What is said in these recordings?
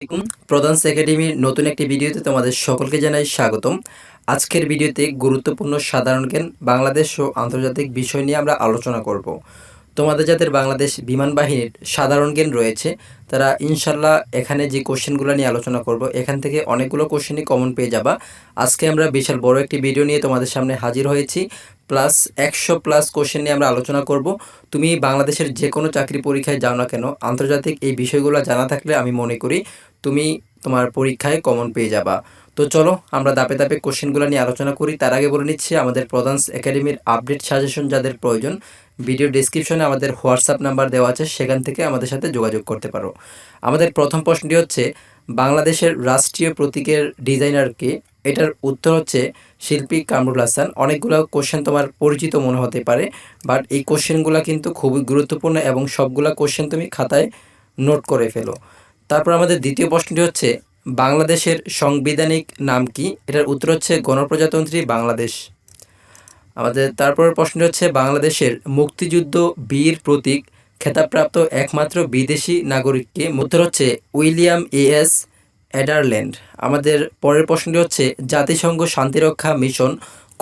আসসালামু আলাইকুম। প্রধানস একাডেমির নতুন একটি ভিডিওতে তোমাদের সকলকে জানাই স্বাগতম। আজকের ভিডিওতে গুরুত্বপূর্ণ সাধারণ জ্ঞান বাংলাদেশ ও আন্তর্জাতিক বিষয় নিয়ে আমরা আলোচনা করব। তোমাদের যাদের বাংলাদেশ বিমান বাহিনীর সাধারণ জ্ঞান রয়েছে তারা ইনশাল্লাহ এখানে যে কোশ্চেনগুলো নিয়ে আলোচনা করব এখান থেকে অনেকগুলো কোশ্চেনই কমন পেয়ে যাবা। আজকে আমরা বিশাল বড় একটি ভিডিও নিয়ে তোমাদের সামনে হাজির হয়েছি। প্লাস 100+ কোশ্চেন নিয়ে আমরা আলোচনা করব। তুমি বাংলাদেশের যে কোনো চাকরি পরীক্ষায় যাও না কেন, আন্তর্জাতিক এই বিষয়গুলো জানা থাকলে আমি মনে করি তুমি তোমার পরীক্ষায় কমন পেয়ে যাবা। তো চলো আমরা ধাপে ধাপে কোশ্চেনগুলো নিয়ে আলোচনা করি। তার আগে বলে নিচ্ছি, আমাদের প্রধানস একাডেমির আপডেট সাজেশন যাদের প্রয়োজন, ভিডিও ডেসক্রিপশনে আমাদের হোয়াটসঅ্যাপ নাম্বার দেওয়া আছে, সেখান থেকে আমাদের সাথে যোগাযোগ করতে পারো। আমাদের প্রথম প্রশ্নটি হচ্ছে, বাংলাদেশের রাষ্ট্রীয় প্রতীকের ডিজাইনারকে? এটার উত্তর হচ্ছে শিল্পী কামরুল হাসান। অনেকগুলো কোশ্চেন তোমার পরিচিত মনে হতে পারে, বাট এই কোশ্চেনগুলো কিন্তু খুবই গুরুত্বপূর্ণ এবং সবগুলা কোশ্চেন তুমি খাতায় নোট করে ফেলো। তারপর আমাদের দ্বিতীয় প্রশ্নটি হচ্ছে, বাংলাদেশের সাংবিধানিক নাম কি? এটার উত্তর হচ্ছে গণপ্রজাতন্ত্রী বাংলাদেশ। আমাদের তারপরের প্রশ্নটি হচ্ছে, বাংলাদেশের মুক্তিযুদ্ধ বীর প্রতীক খেতাবপ্রাপ্ত একমাত্র বিদেশি নাগরিককে? উত্তর হচ্ছে উইলিয়াম এস এডারল্যান্ড। আমাদের পরের প্রশ্নটি হচ্ছে, জাতিসংঘ শান্তিরক্ষা মিশন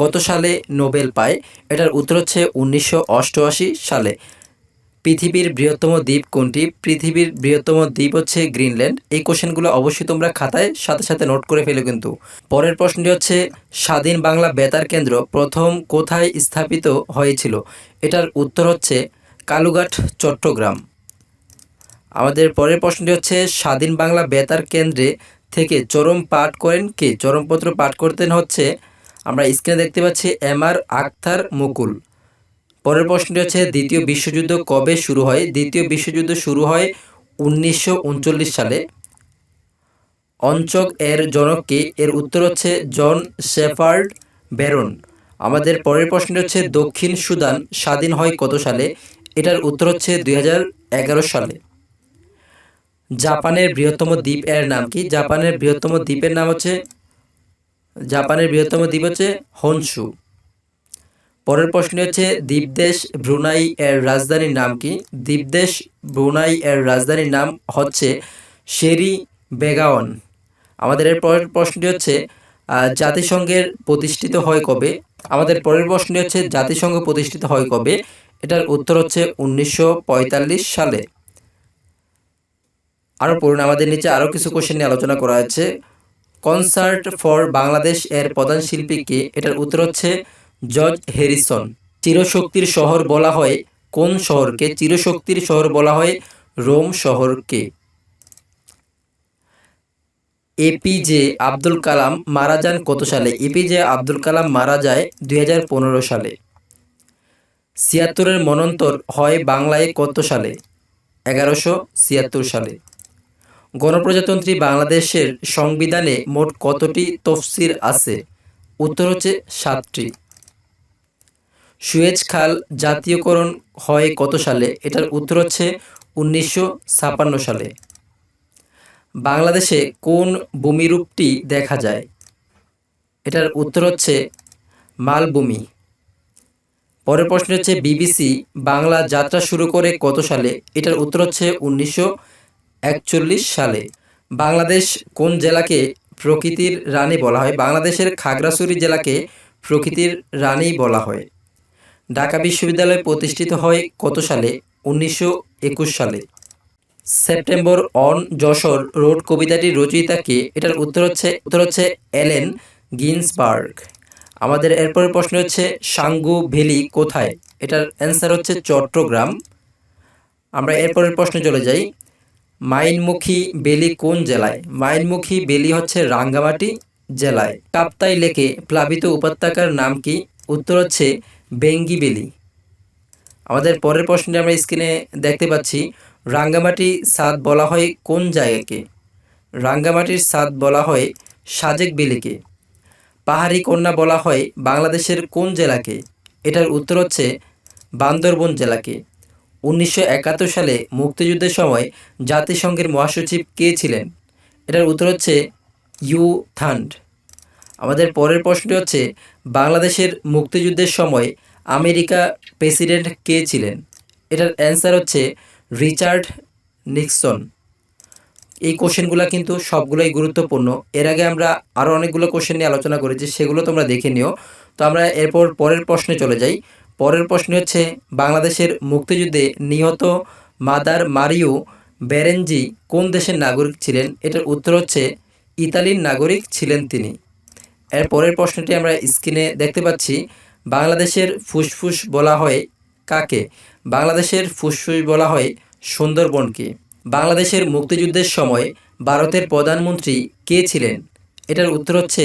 কত সালে নোবেল পায়? এটার উত্তর হচ্ছে 1988 সালে। পৃথিবীর বৃহত্তম দ্বীপ কোনটি? পৃথিবীর বৃহত্তম দ্বীপ হচ্ছে গ্রিনল্যান্ড। এই কোশ্চেনগুলো অবশ্যই তোমরা খাতায় সাথে সাথে নোট করে ফেলো কিন্তু। পরের প্রশ্নটি হচ্ছে, স্বাধীন বাংলা বেতার কেন্দ্র প্রথম কোথায় স্থাপিত হয়েছিল? এটার উত্তর হচ্ছে কালুঘাট, চট্টগ্রাম। আমাদের পরের প্রশ্নটি হচ্ছে, স্বাধীন বাংলা বেতার কেন্দ্রে থেকে চরম পাঠ করেন কে? চরমপত্র পাঠ করতেন হচ্ছে, আমরা স্ক্রিনে দেখতে পাচ্ছি, এম.আর. আখতার মুকুল। পরের প্রশ্নটি হচ্ছে, দ্বিতীয় বিশ্বযুদ্ধ কবে শুরু হয়? দ্বিতীয় বিশ্বযুদ্ধ শুরু হয় 1939 সালে। অঞ্চক এর জনক কে? এর উত্তর হচ্ছে জন শেপার্ড ব্যারন। আমাদের পরের প্রশ্নটি হচ্ছে, দক্ষিণ সুদান স্বাধীন হয় কত সালে? এটার উত্তর হচ্ছে 2011 সালে। জাপানের বৃহত্তম দ্বীপ এর নাম কি? জাপানের বৃহত্তম দ্বীপের নাম হচ্ছে হনশু। পরের প্রশ্ন হচ্ছে, দ্বীপদেশ ব্রুনাই এর রাজধানীর নাম কি? দ্বীপদেশ ব্রুনাই এর রাজধানীর নাম হচ্ছে শেরি বেগাওয়ান। আমাদের এর পরের প্রশ্নটি হচ্ছে, জাতিসংঘের প্রতিষ্ঠিত হয় কবে? আমাদের পরের প্রশ্নটি হচ্ছে, জাতিসংঘ প্রতিষ্ঠিত হয় কবে? এটার উত্তর হচ্ছে 1945 সালে। আরও পড়ুন, আমাদের নিচে আরও কিছু কোশ্চেন নিয়ে আলোচনা করা হয়েছে। কনসার্ট ফর বাংলাদেশ এর প্রধান শিল্পী কে? এটার উত্তর হচ্ছে জর্জ হ্যারিসন। চিরশক্তির শহর বলা হয় কোন শহরকে? চিরশক্তির শহর বলা হয় রোম শহরকে। এপিজে আব্দুল কালাম মারা যান কত সালে? এপিজে আব্দুল কালাম মারা যায় 2015 সালে। 76-এর মন্বন্তর হয় বাংলায় কত সালে? 1176 সালে। গণপ্রজাতন্ত্রী বাংলাদেশের সংবিধানে মোট কতটি তফসির আছে? উত্তর হচ্ছে 7টি। সুয়েজ খাল জাতীয়করণ হয় কত সালে? এটার উত্তর হচ্ছে 1956 সালে। বাংলাদেশে কোন ভূমিরূপটি দেখা যায়? এটার উত্তর হচ্ছে মালভূমি। পরের প্রশ্ন হচ্ছে, বিবিসি বাংলা যাত্রা শুরু করে কত সালে? এটার উত্তর হচ্ছে 1941 সালে। বাংলাদেশ কোন জেলাকে প্রকৃতির রানী বলা হয়? বাংলাদেশের খাগড়াছড়ি জেলাকে প্রকৃতির রানী বলা হয়। ঢাকা বিশ্ববিদ্যালয় প্রতিষ্ঠিত হয় কত সালে? 1921 সালে। সেপ্টেম্বর অন যশোর রোড কবিতাটির রচয়িতা কে? এটার উত্তর হচ্ছে এলেন গিন্সবার্গ। আমাদের এরপরের প্রশ্ন হচ্ছে, সাঙ্গু ভ্যালি কোথায়? এটার অ্যান্সার হচ্ছে চট্টগ্রাম। আমরা এরপরের প্রশ্নে চলে যাই। মাইনমুখী বেলি কোন জেলায়? মাইনমুখী বেলি হচ্ছে রাঙ্গামাটি জেলায়। কাপ্তাই লেকে প্লাবিত উপত্যকার নাম কি? উত্তর হচ্ছে বেঙ্গি বেলি। আমাদের পরের প্রশ্নটি আমরা স্ক্রিনে দেখতে পাচ্ছি, রাঙ্গামাটি সাদ বলা হয় কোন জায়গাকে? রাঙ্গামাটির সাদ বলা হয় সাজেক বেলিকে। পাহাড়ি কন্যা বলা হয় বাংলাদেশের কোন জেলাকে? এটার উত্তর হচ্ছে বান্দরবন জেলাকে। 1971 সালে মুক্তিযুদ্ধের সময় জাতিসংঘের মহাসচিব কে ছিলেন? এটার উত্তর হচ্ছে ইউ থান্ড। আমাদের পরের প্রশ্নটি হচ্ছে, বাংলাদেশের মুক্তিযুদ্ধের সময় আমেরিকা প্রেসিডেন্ট কে ছিলেন? এটার অ্যান্সার হচ্ছে রিচার্ড নিক্সন। এই কোশ্চেনগুলো কিন্তু সবগুলোই গুরুত্বপূর্ণ। এর আগে আমরা আরও অনেকগুলো কোশ্চেন নিয়ে আলোচনা করেছি, সেগুলো তোমরা দেখে নিও। তো আমরা এরপর পরের প্রশ্নে চলে যাই। পরের প্রশ্ন হচ্ছে, বাংলাদেশের মুক্তিযুদ্ধে নিহত মাদার মারিও বেরেঞ্জি কোন দেশের নাগরিক ছিলেন? এটার উত্তর হচ্ছে ইতালির নাগরিক ছিলেন তিনি। এর পরের প্রশ্নটি আমরা স্ক্রিনে দেখতে পাচ্ছি, বাংলাদেশের ফুসফুস বলা হয় কাকে? বাংলাদেশের ফুসফুস বলা হয় সুন্দরবনকে। বাংলাদেশের মুক্তিযুদ্ধের সময় ভারতের প্রধানমন্ত্রী কে ছিলেন? এটার উত্তর হচ্ছে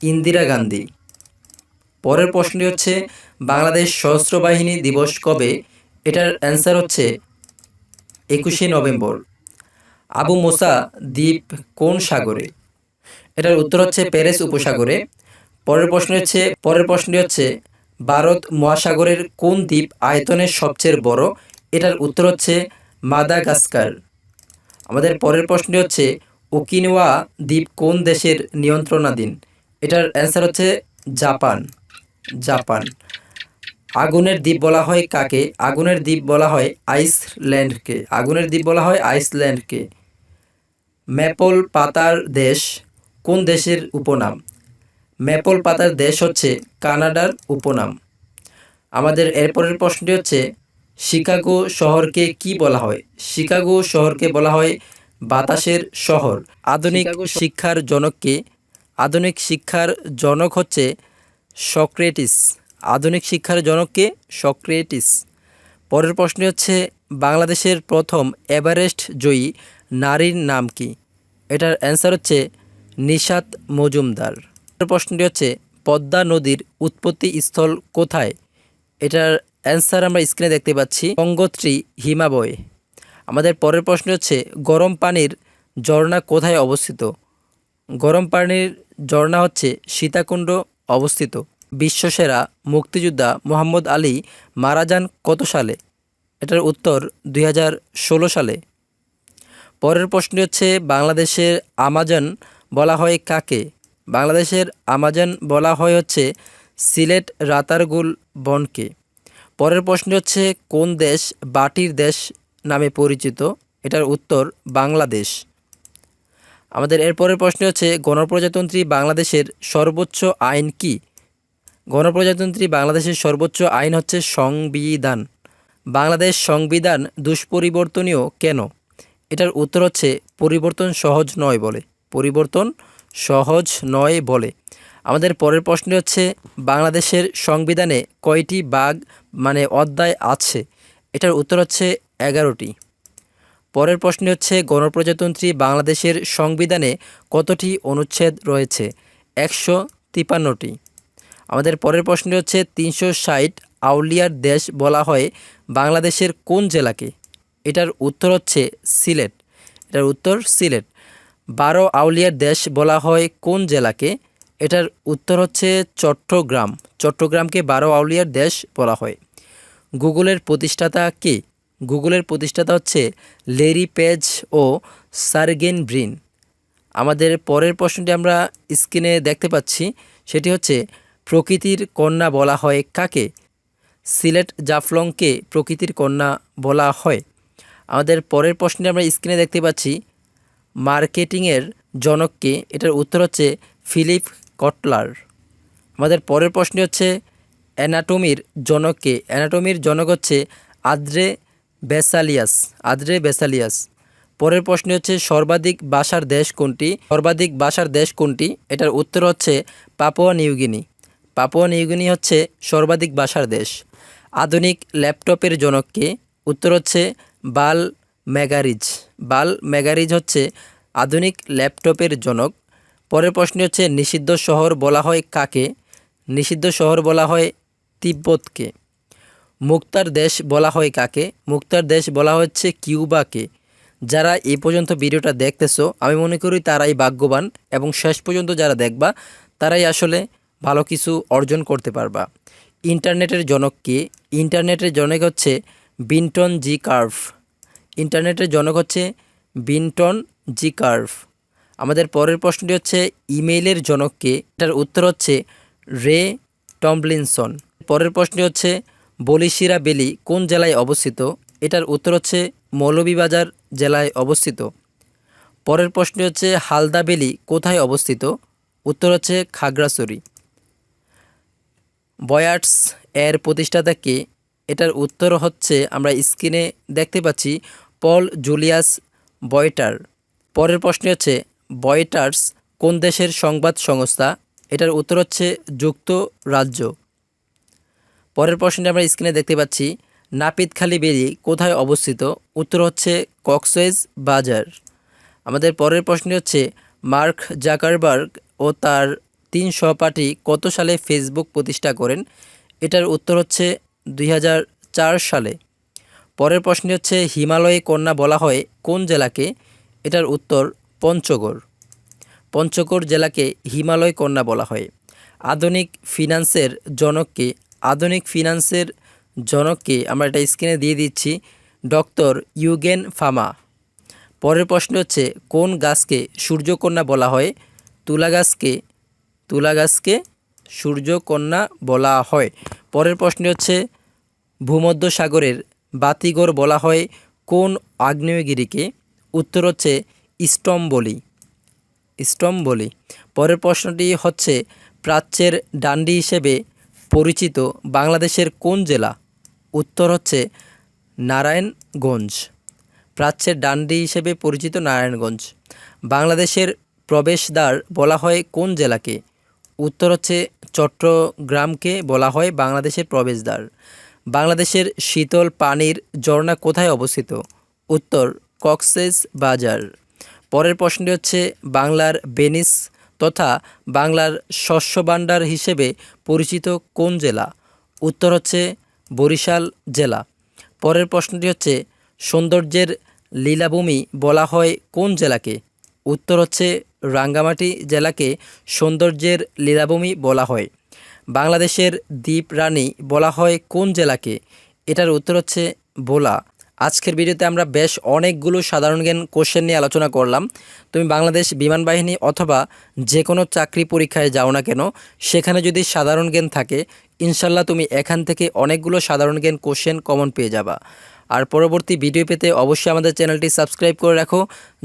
ইন্দিরা গান্ধী। পরের প্রশ্নটি হচ্ছে, বাংলাদেশ সশস্ত্র বাহিনী দিবস কবে? এটার অ্যান্সার হচ্ছে 21শে নভেম্বর। আবু মুসা দ্বীপ কোন সাগরে? এটার উত্তর হচ্ছে পেরেস উপসাগরে। পরের প্রশ্নটি হচ্ছে, ভারত মহাসাগরের কোন দ্বীপ আয়তনে সবচেয়ে বড়? এটার উত্তর হচ্ছে মাদাগাস্কার। আমাদের পরের প্রশ্নটি হচ্ছে, ওকিনাওয়া দ্বীপ কোন দেশের নিয়ন্ত্রণাধীন? এটার অ্যান্সার হচ্ছে জাপান। আগুনের দ্বীপ বলা হয় কাকে? আগুনের দ্বীপ বলা হয় আইসল্যান্ডকে। ম্যাপল পাতার দেশ কোন দেশের উপনাম? ম্যাপল পাতার দেশ হচ্ছে কানাডার উপনাম। আমাদের এরপরের প্রশ্নটি হচ্ছে, শিকাগো শহরকে কি বলা হয়? শিকাগো শহরকে বলা হয় বাতাসের শহর। আধুনিক শিক্ষার জনককে? আধুনিক শিক্ষার জনক হচ্ছে সক্রেটিস। আধুনিক শিক্ষার জনককে সক্রেটিস। পরের প্রশ্ন হচ্ছে, বাংলাদেশের প্রথম এভারেস্ট জয়ী নারীর নাম কি? এটার অ্যান্সার হচ্ছে নিশাত মজুমদার। পরের প্রশ্নটি হচ্ছে, পদ্মা নদীর উৎপত্তি স্থল কোথায়? এটার অ্যান্সার আমরা স্ক্রিনে দেখতে পাচ্ছি, গঙ্গোত্রী হিমাবয়। আমাদের পরের প্রশ্ন হচ্ছে, গরম পানির ঝর্ণা কোথায় অবস্থিত? গরম পানির ঝর্ণা হচ্ছে সীতাকুণ্ড অবস্থিত। বিশ্বসেরা মুক্তিযোদ্ধা মোহাম্মদ আলী মারা যান কত সালে? এটার উত্তর 2016 সালে। পরের প্রশ্নটি হচ্ছে, বাংলাদেশের আমাজন বলা হয় কাকে? বাংলাদেশের আমাজন বলা হয় হচ্ছে সিলেট রাতারগুল বনকে। পরের প্রশ্নটি হচ্ছে, কোন দেশ বাটির দেশ নামে পরিচিত? এটার উত্তর বাংলাদেশ। আমাদের এরপরের প্রশ্ন হচ্ছে, গণপ্রজাতন্ত্রী বাংলাদেশের সর্বোচ্চ আইন কি? গণপ্রজাতন্ত্রী বাংলাদেশের সর্বোচ্চ আইন হচ্ছে সংবিধান। বাংলাদেশ সংবিধান দুষ্পরিবর্তনীয় কেন? এটার উত্তর হচ্ছে পরিবর্তন সহজ নয় বলে। আমাদের পরের প্রশ্ন হচ্ছে, বাংলাদেশের সংবিধানে কয়টি ভাগ অধ্যায় আছে? এটার উত্তর হচ্ছে 11টি। পরের প্রশ্ন হচ্ছে, গণপ্রজাতন্ত্রী বাংলাদেশের সংবিধানে কতটি অনুচ্ছেদ রয়েছে? 153টি। আমাদের পরের প্রশ্ন হচ্ছে, 360 আউলিয়ার দেশ বলা হয় বাংলাদেশের কোন জেলাকে? এটার উত্তর হচ্ছে সিলেট। 12 আউলিয়ার দেশ বলা হয় কোন জেলাকে? এটার উত্তর হচ্ছে চট্টগ্রাম। চট্টগ্রামকে 12 আউলিয়ার দেশ বলা হয়। গুগলের প্রতিষ্ঠাতা কে? গুগলের প্রতিষ্ঠাতা হচ্ছে লেরি পেজ ও সার্গেন ব্রিন। আমাদের পরের প্রশ্নটি আমরা স্ক্রিনে দেখতে পাচ্ছি, সেটি হচ্ছে, প্রকৃতির কন্যা বলা হয় কাকে? সিলেট জাফলংকে প্রকৃতির কন্যা বলা হয়। আমাদের পরের প্রশ্নটি আমরা স্ক্রিনে দেখতে পাচ্ছি, মার্কেটিংয়ের জনককে? এটার উত্তর হচ্ছে ফিলিপ কটলার। আমাদের পরের প্রশ্নটি হচ্ছে, অ্যানাটমির জনককে? অ্যানাটমির জনক হচ্ছে আদ্রে বেসালিয়াস। পরের প্রশ্ন হচ্ছে, সর্বাধিক ভাষার দেশ কোনটি? এটার উত্তর হচ্ছে পাপুয়া নিউগিনি হচ্ছে সর্বাধিক ভাষার দেশ। আধুনিক ল্যাপটপের জনককে? উত্তর হচ্ছে বাল ম্যাগারিজ হচ্ছে আধুনিক ল্যাপটপের জনক। পরের প্রশ্ন হচ্ছে, নিষিদ্ধ শহর বলা হয় কাকে? নিষিদ্ধ শহর বলা হয় তিব্বতকে। মুক্তার দেশ বলা হয় কাকে? মুক্তার দেশ বলা হচ্ছে কিউবাকে। যারা এই পর্যন্ত ভিডিওটা দেখতেছো, আমি মনে করি তারাই ভাগ্যবান, এবং শেষ পর্যন্ত যারা দেখবা তারাই আসলে ভালো কিছু অর্জন করতে পারবা। ইন্টারনেটের জনক কে? ইন্টারনেটের জনক হচ্ছে বিন্টন জি কার্ভ। আমাদের পরের প্রশ্নটি হচ্ছে, ইমেইলের জনক কে? এটার উত্তর হচ্ছে রে টমলিনসন। পরের প্রশ্নটি হচ্ছে, বলিশিরা বেলি কোন জেলায় অবস্থিত? এটার উত্তর হচ্ছে মৌলভীবাজার জেলায় অবস্থিত। পরের প্রশ্ন হচ্ছে হালদা ভ্যালি কোথায় অবস্থিত? উত্তর হচ্ছে খাগড়াছড়ি। বয়ার্টস এর প্রতিষ্ঠাতা কে? এটার উত্তর হচ্ছে আমরা স্ক্রিনে দেখতে পাচ্ছি পল জুলিয়াস বয়টার। পরের প্রশ্ন হচ্ছে বয়টার্স কোন দেশের সংবাদ সংস্থা? এটার উত্তর হচ্ছে যুক্তরাজ্য। পরের প্রশ্নটি আমরা স্ক্রিনে দেখতে পাচ্ছি নাপিতখালী ভ্যালি কোথায় অবস্থিত? উত্তর হচ্ছে কক্সবাজার বাজার। আমাদের পরের প্রশ্ন হচ্ছে মার্ক জাকারবার্গ ও তার 3 সহপাঠী কত সালে ফেসবুক প্রতিষ্ঠা করেন? এটার উত্তর হচ্ছে 2004 সালে। পরের প্রশ্ন হচ্ছে হিমালয়ে কন্যা বলা হয় কোন জেলাকে? এটার উত্তর পঞ্চগড়। পঞ্চগড় জেলাকে হিমালয় কন্যা বলা হয়। আধুনিক ফিন্যান্সের জনককে? আধুনিক ফিন্যান্সের জনককে আমরা এটা স্ক্রিনে দিয়ে দিচ্ছি ডক্টর ইউগেন ফামা। পরের প্রশ্ন হচ্ছে কোন গাছকে সূর্যকন্যা বলা হয়? তুলা গাছকে সূর্যকন্যা বলা হয়। পরের প্রশ্ন হচ্ছে ভূমধ্যসাগরের বাতিঘর বলা হয় কোন আগ্নেয়গিরিকে? উত্তর হচ্ছে স্তম্ভলি। পরের প্রশ্নটি হচ্ছে প্রাচ্যের ডান্ডি হিসেবে পরিচিত বাংলাদেশের কোন জেলা? উত্তর হচ্ছে নারায়ণগঞ্জ। প্রাচ্যের ডান্ডি হিসেবে পরিচিত নারায়ণগঞ্জ। বাংলাদেশের প্রবেশদ্বার বলা হয় কোন জেলাকে? উত্তর হচ্ছে চট্টগ্রামকে বলা হয় বাংলাদেশের প্রবেশদ্বার। বাংলাদেশের শীতল পানির ঝর্ণা কোথায় অবস্থিত? উত্তর কক্সবাজার। পরের প্রশ্নটি হচ্ছে বাংলার ভেনিস তথা বাংলার শস্য ভাণ্ডার হিসেবে পরিচিত কোন জেলা? উত্তর হচ্ছে বরিশাল জেলা। পরের প্রশ্নটি হচ্ছে সৌন্দর্যের লীলাভূমি বলা হয় কোন জেলাকে? উত্তর হচ্ছে রাঙ্গামাটি জেলাকে সৌন্দর্যের লীলাভূমি বলা হয়। বাংলাদেশের দ্বীপ রানী বলা হয় কোন জেলাকে? এটার উত্তর হচ্ছে ভোলা। আজকের ভিডিওতে আমরা বেশ অনেকগুলো সাধারণ জ্ঞান কোশ্চেন নিয়ে আলোচনা করলাম। তুমি বাংলাদেশ বিমান বাহিনী অথবা যে কোনো চাকরি পরীক্ষায় যাও না কেন, সেখানে যদি সাধারণ জ্ঞান থাকে ইনশাল্লাহ তুমি এখান থেকে অনেকগুলো সাধারণ জ্ঞান কোশ্চেন কমন পেয়ে যাবা। আর পরবর্তী ভিডিও পেতে অবশ্যই আমাদের চ্যানেলটি সাবস্ক্রাইব করে রাখো।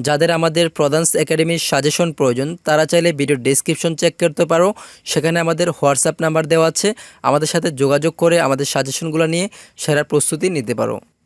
যাদের আমাদের প্রধান একাডেমির সাজেশন প্রয়োজন তারা চাইলে ভিডিওর ডেসক্রিপশন চেক করতে পারো, সেখানে আমাদের হোয়াটসঅ্যাপ নাম্বার দেওয়া আছে। আমাদের সাথে যোগাযোগ করে আমাদের সাজেশনগুলো নিয়ে সেরা প্রস্তুতি নিতে পারো।